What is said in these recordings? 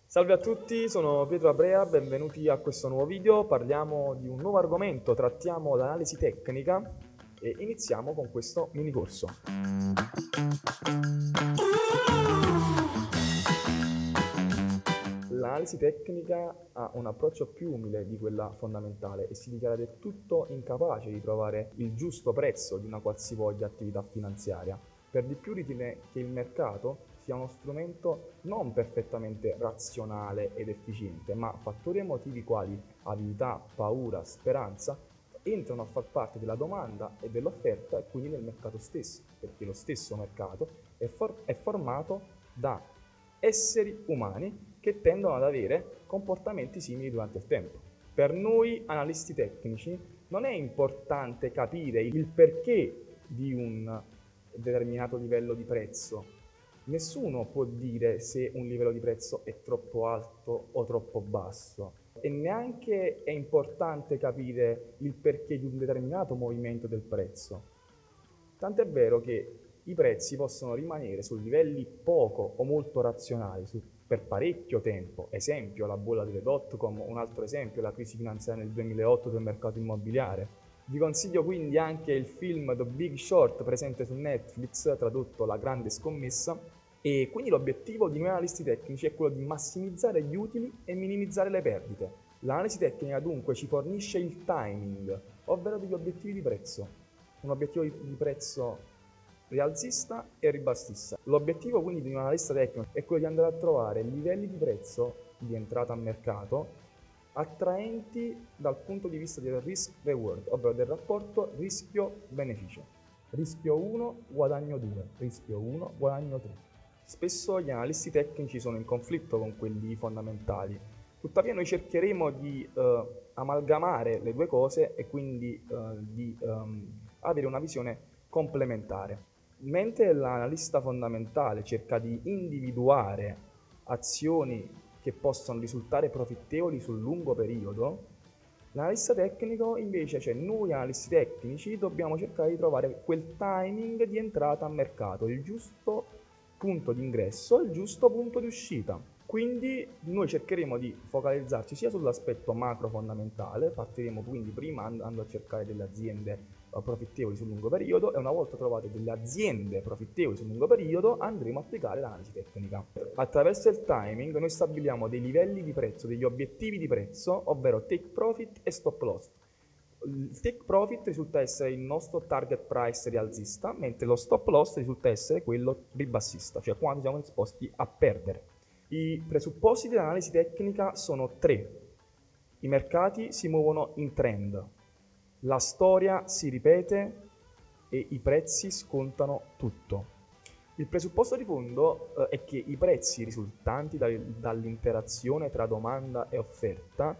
Salve a tutti, sono Pietro Abrea, benvenuti a questo nuovo video. Parliamo di un nuovo argomento, trattiamo l'analisi tecnica e iniziamo con questo mini corso. L'analisi tecnica ha un approccio più umile di quella fondamentale e si dichiara del tutto incapace di trovare il giusto prezzo di una qualsivoglia attività finanziaria. Per di più ritiene che il mercato sia uno strumento non perfettamente razionale ed efficiente, ma fattori emotivi quali avidità, paura, speranza entrano a far parte della domanda e dell'offerta e quindi del mercato stesso, perché lo stesso mercato è formato da esseri umani che tendono ad avere comportamenti simili durante il tempo. Per noi analisti tecnici non è importante capire il perché di un determinato livello di prezzo. Nessuno può dire se un livello di prezzo è troppo alto o troppo basso e neanche è importante capire il perché di un determinato movimento del prezzo. Tant'è vero che i prezzi possono rimanere su livelli poco o molto razionali per parecchio tempo, esempio la bolla delle dot-com, un altro esempio la crisi finanziaria nel 2008 del mercato immobiliare. Vi consiglio quindi anche il film The Big Short presente su Netflix, tradotto La grande scommessa, e quindi l'obiettivo di noi analisti tecnici è quello di massimizzare gli utili e minimizzare le perdite. L'analisi tecnica dunque ci fornisce il timing, ovvero degli obiettivi di prezzo. Un obiettivo di prezzo rialzista e ribassista. L'obiettivo quindi di un analista tecnico è quello di andare a trovare livelli di prezzo di entrata a mercato attraenti dal punto di vista del risk reward, ovvero del rapporto rischio-beneficio. Rischio 1, guadagno 2, rischio 1, guadagno 3. Spesso gli analisti tecnici sono in conflitto con quelli fondamentali, tuttavia noi cercheremo di amalgamare le due cose e quindi di avere una visione complementare. Mentre l'analista fondamentale cerca di individuare azioni che possono risultare profittevoli sul lungo periodo, l'analista tecnico invece, cioè noi analisti tecnici, dobbiamo cercare di trovare quel timing di entrata a mercato, il giusto punto di ingresso, il giusto punto di uscita. Quindi noi cercheremo di focalizzarci sia sull'aspetto macro fondamentale, partiremo quindi prima andando a cercare delle aziende profittevoli sul lungo periodo e una volta trovate delle aziende profittevoli sul lungo periodo andremo a applicare l'analisi tecnica. Attraverso il timing noi stabiliamo dei livelli di prezzo, degli obiettivi di prezzo, ovvero take profit e stop loss. Il take profit risulta essere il nostro target price rialzista, mentre lo stop loss risulta essere quello ribassista, cioè quando siamo esposti a perdere. I presupposti dell'analisi tecnica sono tre. I mercati si muovono in trend, la storia si ripete e i prezzi scontano tutto. Il presupposto di fondo è che i prezzi risultanti dall'interazione tra domanda e offerta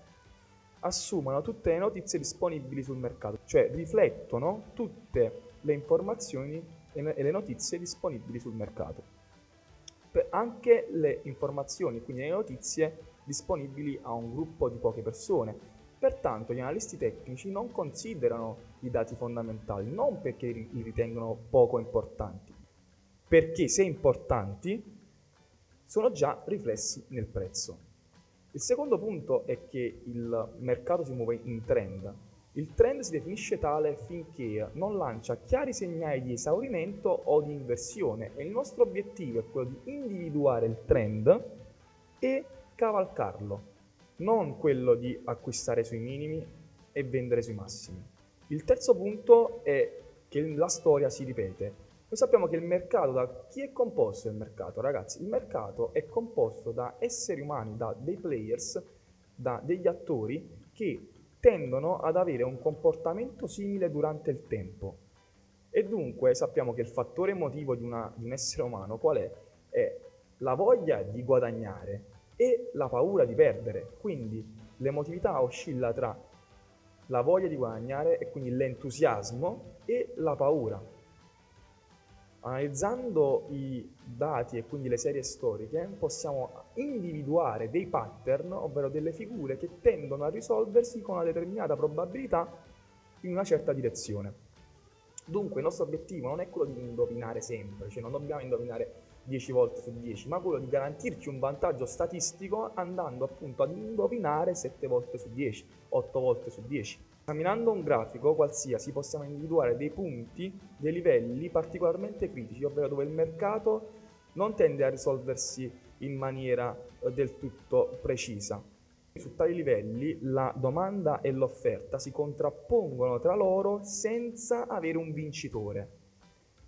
assumano tutte le notizie disponibili sul mercato, cioè riflettono tutte le informazioni e le notizie disponibili sul mercato. Anche le informazioni, quindi le notizie disponibili a un gruppo di poche persone. Pertanto gli analisti tecnici non considerano i dati fondamentali, non perché li ritengono poco importanti, perché se importanti sono già riflessi nel prezzo. Il secondo punto è che il mercato si muove in trend. Il trend si definisce tale finché non lancia chiari segnali di esaurimento o di inversione e il nostro obiettivo è quello di individuare il trend e cavalcarlo, non quello di acquistare sui minimi e vendere sui massimi. Il terzo punto è che la storia si ripete. Noi sappiamo che il mercato, da chi è composto il mercato? Ragazzi, il mercato è composto da esseri umani, da dei players, da degli attori che tendono ad avere un comportamento simile durante il tempo. E dunque sappiamo che il fattore emotivo di un essere umano qual è? È la voglia di guadagnare e la paura di perdere. Quindi l'emotività oscilla tra la voglia di guadagnare e quindi l'entusiasmo e la paura. Analizzando i dati e quindi le serie storiche possiamo individuare dei pattern, ovvero delle figure che tendono a risolversi con una determinata probabilità in una certa direzione. Dunque il nostro obiettivo non è quello di indovinare sempre, cioè non dobbiamo indovinare 10 volte su 10, ma quello di garantirci un vantaggio statistico andando appunto ad indovinare 7 volte su 10, 8 volte su 10. Esaminando un grafico qualsiasi possiamo individuare dei punti, dei livelli particolarmente critici, ovvero dove il mercato non tende a risolversi in maniera del tutto precisa. Su tali livelli la domanda e l'offerta si contrappongono tra loro senza avere un vincitore.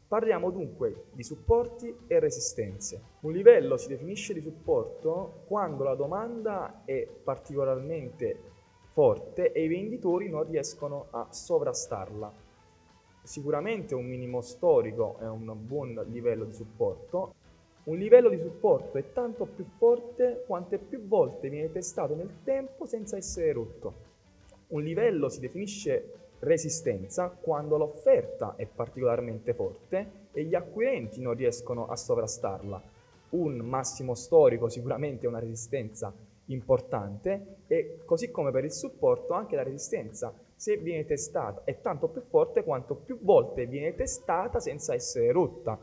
Parliamo dunque di supporti e resistenze. Un livello si definisce di supporto quando la domanda è particolarmente forte e i venditori non riescono a sovrastarla. Sicuramente un minimo storico è un buon livello di supporto. Un livello di supporto è tanto più forte quante più volte viene testato nel tempo senza essere rotto. Un livello si definisce resistenza quando l'offerta è particolarmente forte e gli acquirenti non riescono a sovrastarla. Un massimo storico sicuramente è una resistenza importante e così come per il supporto anche la resistenza, se viene testata, è tanto più forte quanto più volte viene testata senza essere rotta.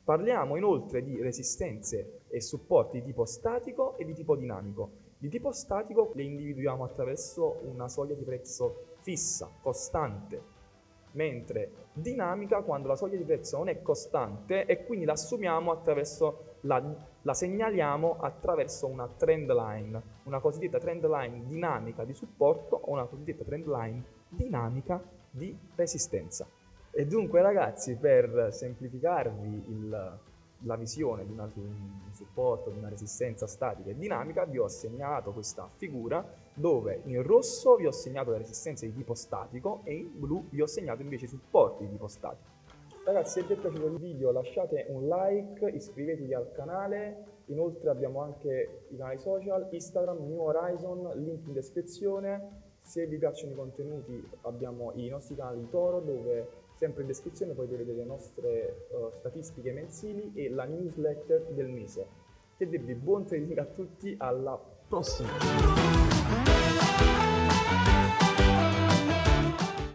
Parliamo inoltre di resistenze e supporti di tipo statico e di tipo dinamico. Di tipo statico le individuiamo attraverso una soglia di prezzo fissa, costante, mentre dinamica quando la soglia di prezzo non è costante e quindi la assumiamo attraverso la segnaliamo attraverso una trend line, una cosiddetta trend line dinamica di supporto o una cosiddetta trend line dinamica di resistenza. E dunque ragazzi, per semplificarvi la visione di un supporto, di una resistenza statica e dinamica, vi ho segnato questa figura dove in rosso vi ho segnato le resistenze di tipo statico e in blu vi ho segnato invece i supporti di tipo statico. Ragazzi, se vi è piaciuto il video lasciate un like, iscrivetevi al canale, inoltre abbiamo anche i canali social, Instagram, New Horizon, link in descrizione. Se vi piacciono i contenuti abbiamo i nostri canali Toro dove sempre in descrizione potete vedere le nostre statistiche mensili e la newsletter del mese. Che dirvi, buon trading a tutti, alla prossima!